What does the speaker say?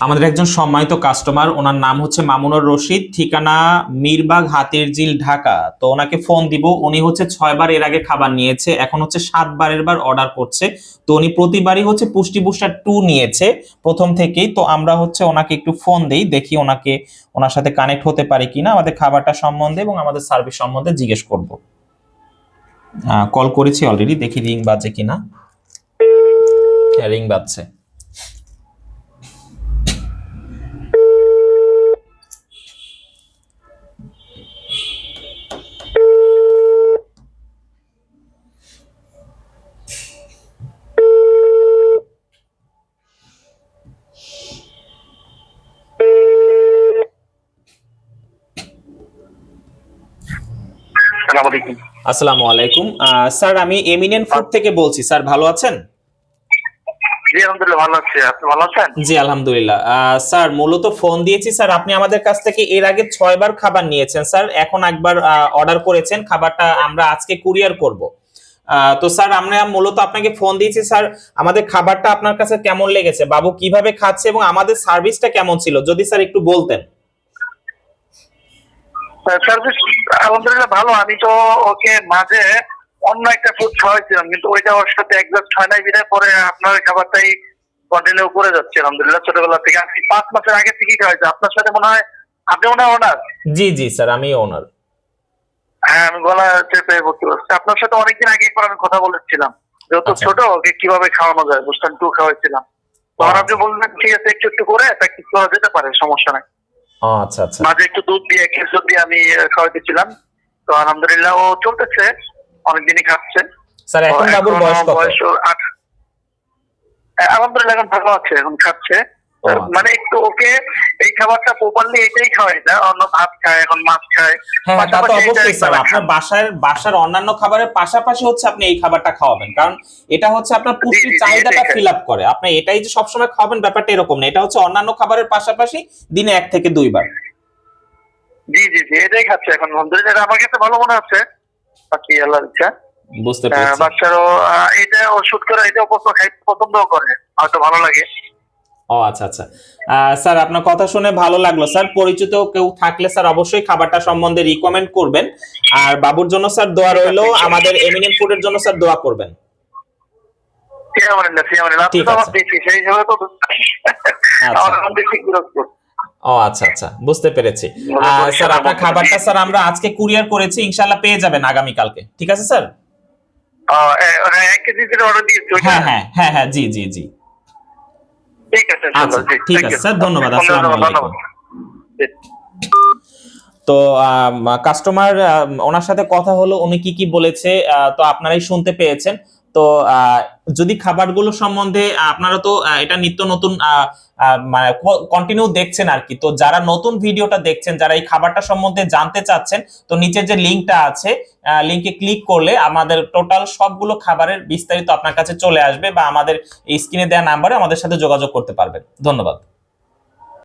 আমাদের একজন সম্মানিত কাস্টমার, ওনার নাম হচ্ছে মামুনুর রশিদ, ঠিকানা মিরবাগ হাতিরঝিল ঢাকা। তো ওনাকে ফোন দিব। উনি হচ্ছে 6 বার এর আগে খাবার নিয়েছে, এখন হচ্ছে 7বারের বার অর্ডার করছে। তো উনি প্রতিবারই হচ্ছে পুষ্টি বুস্টার 2 নিয়েছে প্রথম থেকেই। তো আমরা হচ্ছে ওনাকে একটু ফোন দেই, দেখি ওনার সাথে কানেক্ট হতে পারি কিনা, আমাদের খাবারটা সম্বন্ধে এবং আমাদের সার্ভিস সম্বন্ধে জিজ্ঞেস করব। কল করেছি অলরেডি, দেখি রিং বাজে কিনা। হ্যাঁ, রিং বাজছে। আসসালামু আলাইকুম স্যার, আমি এমিনেন্ট ফুড থেকে বলছি। স্যার ভালো আছেন? জি আলহামদুলিল্লাহ ভালো আছি। আপনি ভালো আছেন? জি আলহামদুলিল্লাহ। স্যার মূলত ফোন দিয়েছি স্যার, আপনি আমাদের কাছ থেকে এর আগে 6 বার খাবার নিয়েছেন স্যার, এখন একবার অর্ডার করেছেন। খাবারটা আমরা আজকে কুরিয়ার করব। তো স্যার আমরা মূলত আপনাকে ফোন দিয়েছি স্যার, আমাদের খাবারটা আপনার কাছে কেমন লেগেছে, বাবু কিভাবে খাচ্ছে এবং আমাদের সার্ভিসটা কেমন ছিল, যদি স্যার একটু বলতেন। সার্ভিস আলহামদুলিল্লাহ ভালো। আমি তো ওকে মাঝে অন্য একটা ফুড খাওয়াইছিলাম, কিন্তু ওইটা ওর সাথে অ্যাডজাস্ট হয় নাই, বিধায় পরে আপনার খাবারটাই কন্টিনিউ করে যাচ্ছে আলহামদুলিল্লাহ। ছোটবেলা থেকে আমি 5 মাসের আগে থেকেই খাওয়াইছি আপনার সাথে। মনে হয় আপনি মনে হয় ওনার? জি জি স্যার, আমি ওনার। হ্যাঁ, আমি গলা চেপে বলতে পারছি। আপনার সাথে অনেকদিন আগে একবার আমি কথা বলেছিলাম, যেহেতু আচ্ছা। ছোট ওকে কিভাবে খাওয়ানো যায় বুঝতেন, 2 খাওয়াইছিলাম। তখন আপনি বললেন ঠিক আছে, একটু একটু করে প্র্যাকটিস করা যেতে পারে, সমস্যা নাই। আচ্ছা আচ্ছা মাঝে একটু দুধ দিয়ে খেজুর দিয়ে আমি খাওয়াইতেছিলাম। তো আলহামদুলিল্লাহ ও চলতেছে, অনেকদিনই খাচ্ছে। স্যার, এখন বাবুর বয়স কত? আলহামদুলিল্লাহ এখন ভালো আছে, এখন খাচ্ছে। আচ্ছা। মানে একটু ওকে এই খাবারটা প্রপারলি এটাই খাওয়াই না, অন্য ভাত খায়, এখন মাছ খায়। হ্যাঁ, তা তো পাশাপাশি এটা অবশ্যই স্যার, একবেলা আপনার খান। বাসার অন্যান্য খাবারের পাশাপাশি হচ্ছে আপনি এই খাবারটা খাওয়াবেন, কারণ এটা হচ্ছে আপনার জি পুষ্টির জি জি, চাহিদাটা এটাই খায়। ফিল আপ করে। আপনি এটাই যে সবসময় খাওয়াবেন ব্যাপারটা এরকম না, এটা হচ্ছে অন্যান্য খাবারের পাশাপাশি দিনে 1 থেকে 2 বার। জি জি জি, এটাই খাচ্ছে এখন আলহামদুলিল্লাহ। এটা আমার কাছে ভালো মনে হচ্ছে, বাকি আল্লাহর ইচ্ছা। বুঝতে পেরেছি। বাচ্চারও এটা ও শুট করে, এটাও পছন্দও করে, হয়তো ভালো লাগে। আচ্ছা আচ্ছা। স্যার আপনার কথা শুনে ভালো লাগলো স্যার। পরিচিত কেউ থাকলে স্যার অবশ্যই খাবারটা সম্বন্ধে রিকমেন্ড করবেন। আর বাবুর জন্য স্যার দোয়া রইলো, আমাদের এমিনেন্ট ফুডের জন্য স্যার দোয়া করবেন। ঠিক আছে। আচ্ছা আচ্ছা, বুঝতে পেরেছি। স্যার আপনার খাবারটা স্যার আমরা আজকে কুরিয়ার করেছি, ইনশাআল্লাহ পেয়ে যাবেন আগামী কালকে। ঠিক আছে স্যার? 1 কেজি করে অর্ডার দিয়েছি। হ্যাঁ হ্যাঁ হ্যাঁ হ্যাঁ, জি জি জি। ঠিক আছে আচ্ছা ঠিক আছে স্যার, ধন্যবাদ। আসসালামু আলাইকুম। তো কাস্টমার, ওনার সাথে কথা হলো, উনি কি কি বলেছে তো আপনারাই শুনতে পেয়েছেন। তো যদি খাবারগুলো সম্বন্ধে আপনারা তো এটা নিত্য নতুন মানে কন্টিনিউ দেখছেন আর কি, তো যারা নতুন ভিডিওটা দেখছেন, যারা এই খাবারটা সম্বন্ধে জানতে চাচ্ছেন, তো নিচে যে লিংকটা আছে, লিংকে ক্লিক করলে আমাদের টোটাল সবগুলো খাবারের বিস্তারিত আপনার কাছে চলে আসবে, বা আমাদের এই স্ক্রিনে দেওয়া নাম্বারে আমাদের সাথে যোগাযোগ করতে পারবেন। ধন্যবাদ।